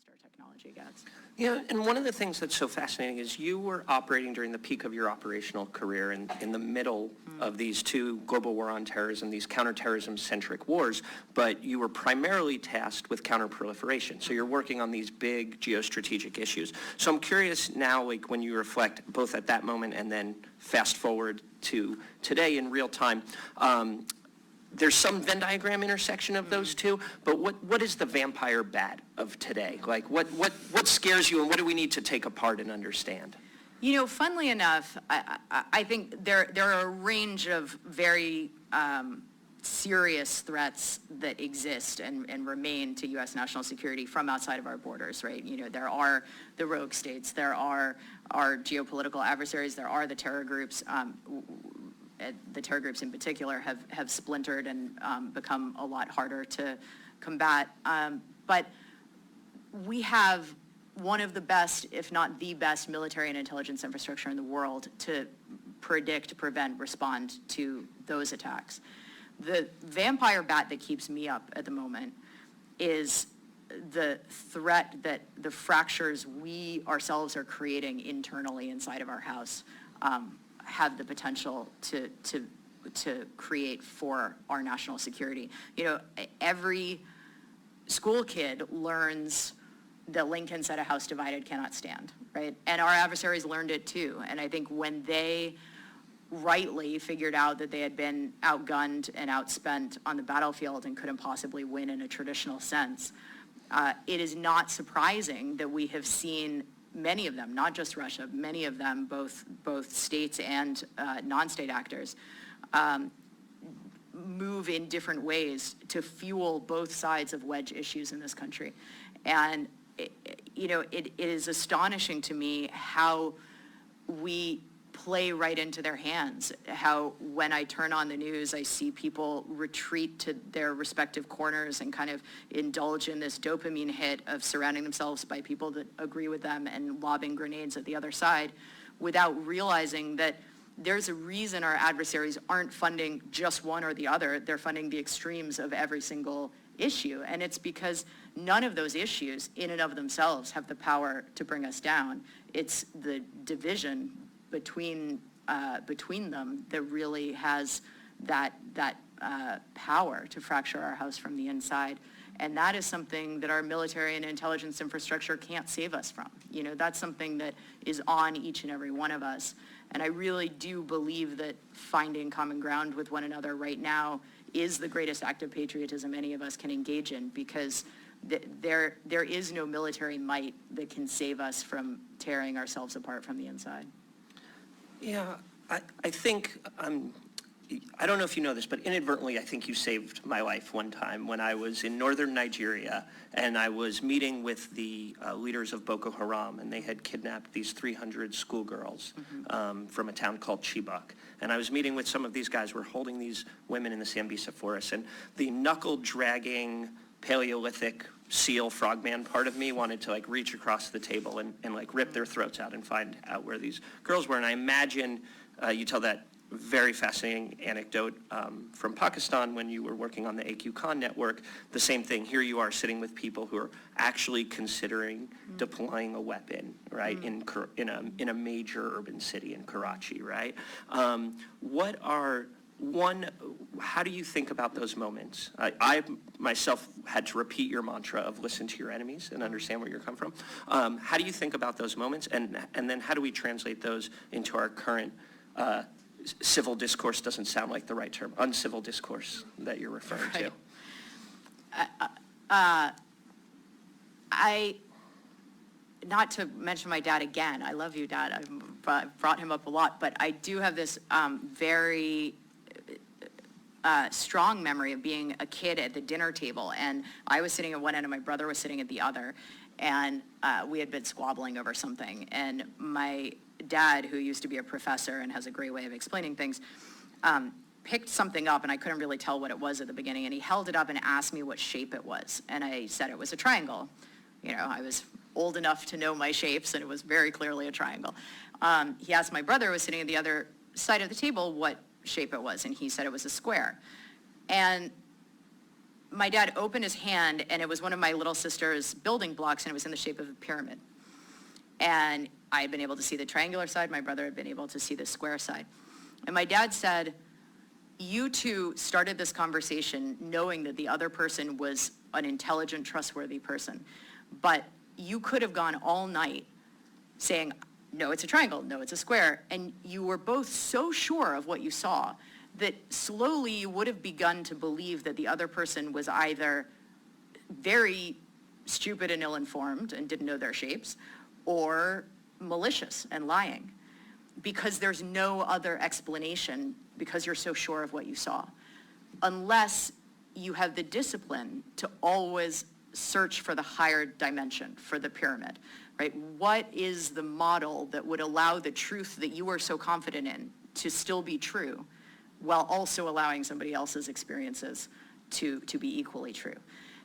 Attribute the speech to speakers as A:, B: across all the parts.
A: advanced our technology gets.
B: Yeah, and one of the things that's so fascinating is you were operating during the peak of your operational career in the middle of these two global war on terrorism, these counterterrorism-centric wars, but you were primarily tasked with counterproliferation. So you're working on these big geostrategic issues. So I'm curious now, like when you reflect both at that moment and then fast forward to today in real time, there's some Venn diagram intersection of those two, but what is the vampire bat of today? Like what scares you and what do we need to take apart and understand?
A: You know, funnily enough, I think there are a range of very serious threats that exist and remain to U.S. national security from outside of our borders, right? You know, there are the rogue states, there are our geopolitical adversaries, there are the terror groups. The terror groups in particular have splintered and become a lot harder to combat. But we have one of the best, if not the best, military and intelligence infrastructure in the world to predict, prevent, respond to those attacks. The vampire bat that keeps me up at the moment is the threat that the fractures we ourselves are creating internally inside of our house have the potential to create for our national security. You know, every school kid learns that Lincoln said a house divided cannot stand, right? And our adversaries learned it too. And I think when they rightly figured out that they had been outgunned and outspent on the battlefield and couldn't possibly win in a traditional sense, it is not surprising that we have seen many of them, not just Russia, many of them, both states and non-state actors, move in different ways to fuel both sides of wedge issues in this country. And, you know, it is astonishing to me how we play right into their hands, how when I turn on the news, I see people retreat to their respective corners and kind of indulge in this dopamine hit of surrounding themselves by people that agree with them and lobbing grenades at the other side without realizing that there's a reason our adversaries aren't funding just one or the other. They're funding the extremes of every single issue. And it's because none of those issues in and of themselves have the power to bring us down. It's the division between them that really has that power to fracture our house from the inside. And that is something that our military and intelligence infrastructure can't save us from. You know, that's something that is on each and every one of us. And I really do believe that finding common ground with one another right now is the greatest act of patriotism any of us can engage in, because there is no military might that can save us from tearing ourselves apart from the inside.
B: Yeah, I think, I don't know if you know this, but inadvertently I think you saved my life one time when I was in northern Nigeria and I was meeting with the leaders of Boko Haram, and they had kidnapped these 300 schoolgirls from a town called Chibok. And I was meeting with some of these guys who were holding these women in the Sambisa forest, and the knuckle-dragging Paleolithic seal frogman part of me wanted to like reach across the table and like rip their throats out and find out where these girls were. And I imagine you tell that very fascinating anecdote from Pakistan when you were working on the AQ-Khan network. The same thing. Here you are sitting with people who are actually considering deploying a weapon, right, in a major urban city in Karachi, right? How do you think about those moments? I myself had to repeat your mantra of listen to your enemies and understand where you're coming from. How do you think about those moments, and then how do we translate those into our current civil discourse? Doesn't sound like the right term, uncivil discourse that you're referring to.
A: Not to mention my dad again, I love you, Dad. I've brought him up a lot, but I do have this very strong memory of being a kid at the dinner table, and I was sitting at one end and my brother was sitting at the other, and we had been squabbling over something, and my dad, who used to be a professor and has a great way of explaining things, picked something up, and I couldn't really tell what it was at the beginning, and he held it up and asked me what shape it was, and I said it was a triangle. You know, I was old enough to know my shapes, and it was very clearly a triangle. He asked my brother, who was sitting at the other side of the table, what shape it was, and he said it was a square. And my dad opened his hand, and it was one of my little sister's building blocks, and it was in the shape of a pyramid. And I had been able to see the triangular side, my brother had been able to see the square side. And my dad said, you two started this conversation knowing that the other person was an intelligent, trustworthy person. But you could have gone all night saying, no, it's a triangle, no, it's a square. And you were both so sure of what you saw that slowly you would have begun to believe that the other person was either very stupid and ill-informed and didn't know their shapes, or malicious and lying, because there's no other explanation, because you're so sure of what you saw, unless you have the discipline to always search for the higher dimension, for the pyramid, right? What is the model that would allow the truth that you are so confident in to still be true, while also allowing somebody else's experiences to be equally true?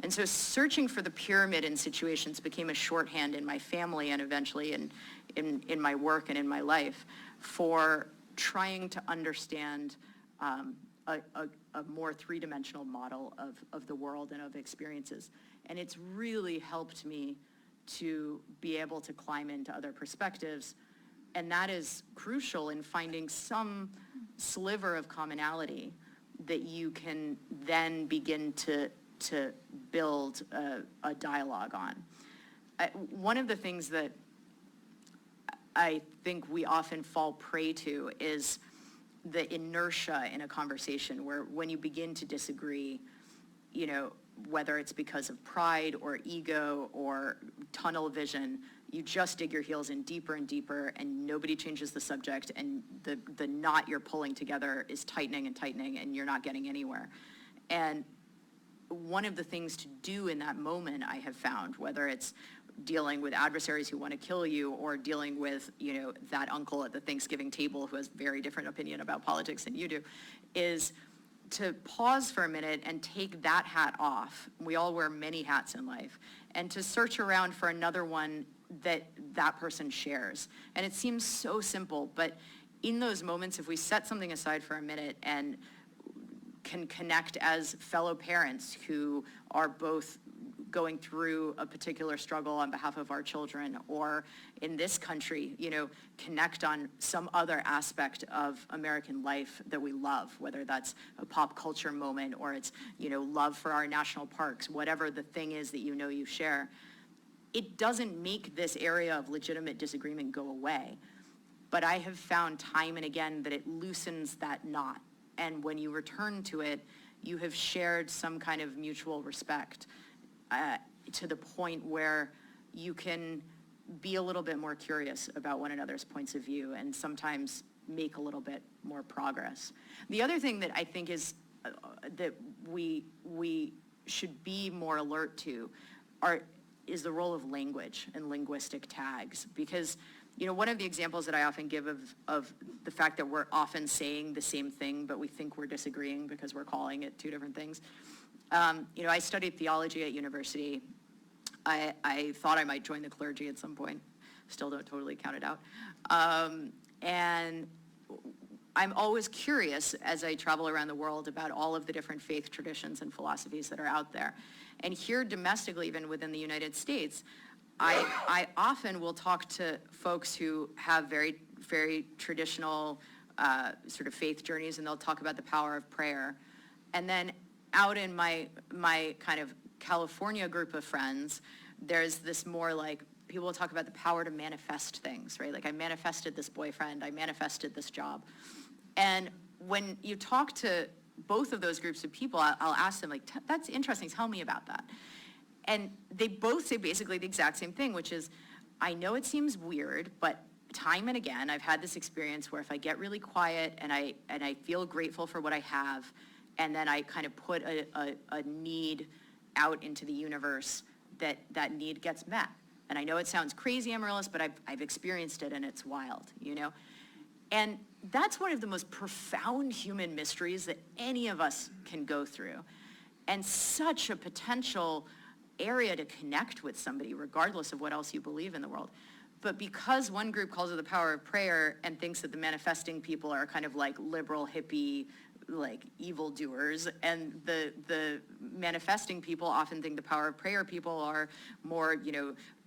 A: And so searching for the pyramid in situations became a shorthand in my family and eventually in my work and in my life for trying to understand a more three-dimensional model of the world and of experiences. And it's really helped me to be able to climb into other perspectives. And that is crucial in finding some sliver of commonality that you can then begin to build a dialogue on. One of the things that I think we often fall prey to is the inertia in a conversation where when you begin to disagree, you know, whether it's because of pride or ego or tunnel vision, you just dig your heels in deeper and deeper, and nobody changes the subject, and the knot you're pulling together is tightening and tightening, and you're not getting anywhere. And one of the things to do in that moment, I have found, whether it's dealing with adversaries who want to kill you or dealing with, you know, that uncle at the Thanksgiving table who has very different opinion about politics than you do, is to pause for a minute and take that hat off. We all wear many hats in life, and to search around for another one that person shares. And it seems so simple, but in those moments, if we set something aside for a minute and can connect as fellow parents who are both going through a particular struggle on behalf of our children, or in this country, you know, connect on some other aspect of American life that we love, whether that's a pop culture moment or it's, you know, love for our national parks, whatever the thing is that you know you share. It doesn't make this area of legitimate disagreement go away, but I have found time and again that it loosens that knot. And when you return to it, you have shared some kind of mutual respect to the point where you can be a little bit more curious about one another's points of view and sometimes make a little bit more progress. The other thing that I think is that we should be more alert to is the role of language and linguistic tags, because you know, one of the examples that I often give of the fact that we're often saying the same thing, but we think we're disagreeing because we're calling it two different things. You know, I studied theology at university. I thought I might join the clergy at some point. Still don't totally count it out. And I'm always curious as I travel around the world about all of the different faith traditions and philosophies that are out there. And here domestically, even within the United States, I often will talk to folks who have very, very traditional sort of faith journeys, and they'll talk about the power of prayer. And then out in my kind of California group of friends, there's this more like, people will talk about the power to manifest things, right? Like, I manifested this boyfriend, I manifested this job. And when you talk to both of those groups of people, I'll ask them, like, that's interesting, tell me about that. And they both say basically the exact same thing, which is, I know it seems weird, but time and again, I've had this experience where if I get really quiet and I feel grateful for what I have, and then I kind of put a need out into the universe, that need gets met. And I know it sounds crazy, Amaryllis, but I've experienced it, and it's wild, you know? And that's one of the most profound human mysteries that any of us can go through. And such a potential area to connect with somebody, regardless of what else you believe in the world. But because one group calls it the power of prayer and thinks that the manifesting people are kind of like liberal, hippie, like evildoers, and the manifesting people often think the power of prayer people are more,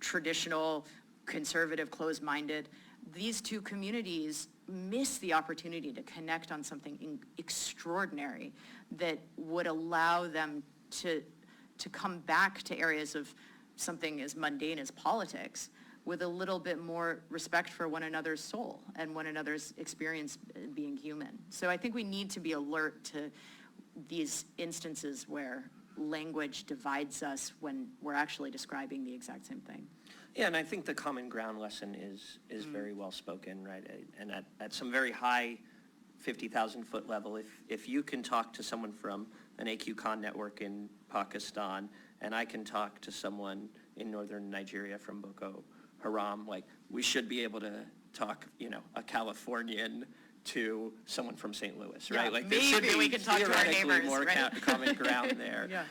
A: traditional, conservative, closed-minded. These two communities miss the opportunity to connect on something extraordinary that would allow them to come back to areas of something as mundane as politics with a little bit more respect for one another's soul and one another's experience being human. So I think we need to be alert to these instances where language divides us when we're actually describing the exact same thing.
B: Yeah, and I think the common ground lesson is very well spoken, right? And at some very high 50,000-foot level, if you can talk to someone from an AQ-Con network in Pakistan, and I can talk to someone in northern Nigeria from Boko Haram, like, we should be able to talk, a Californian to someone from St. Louis, right?
A: Yeah,
B: like, there
A: maybe
B: should be
A: we can talk to our
B: theoretically
A: neighbors,
B: more
A: right?
B: common ground there.
A: Yeah.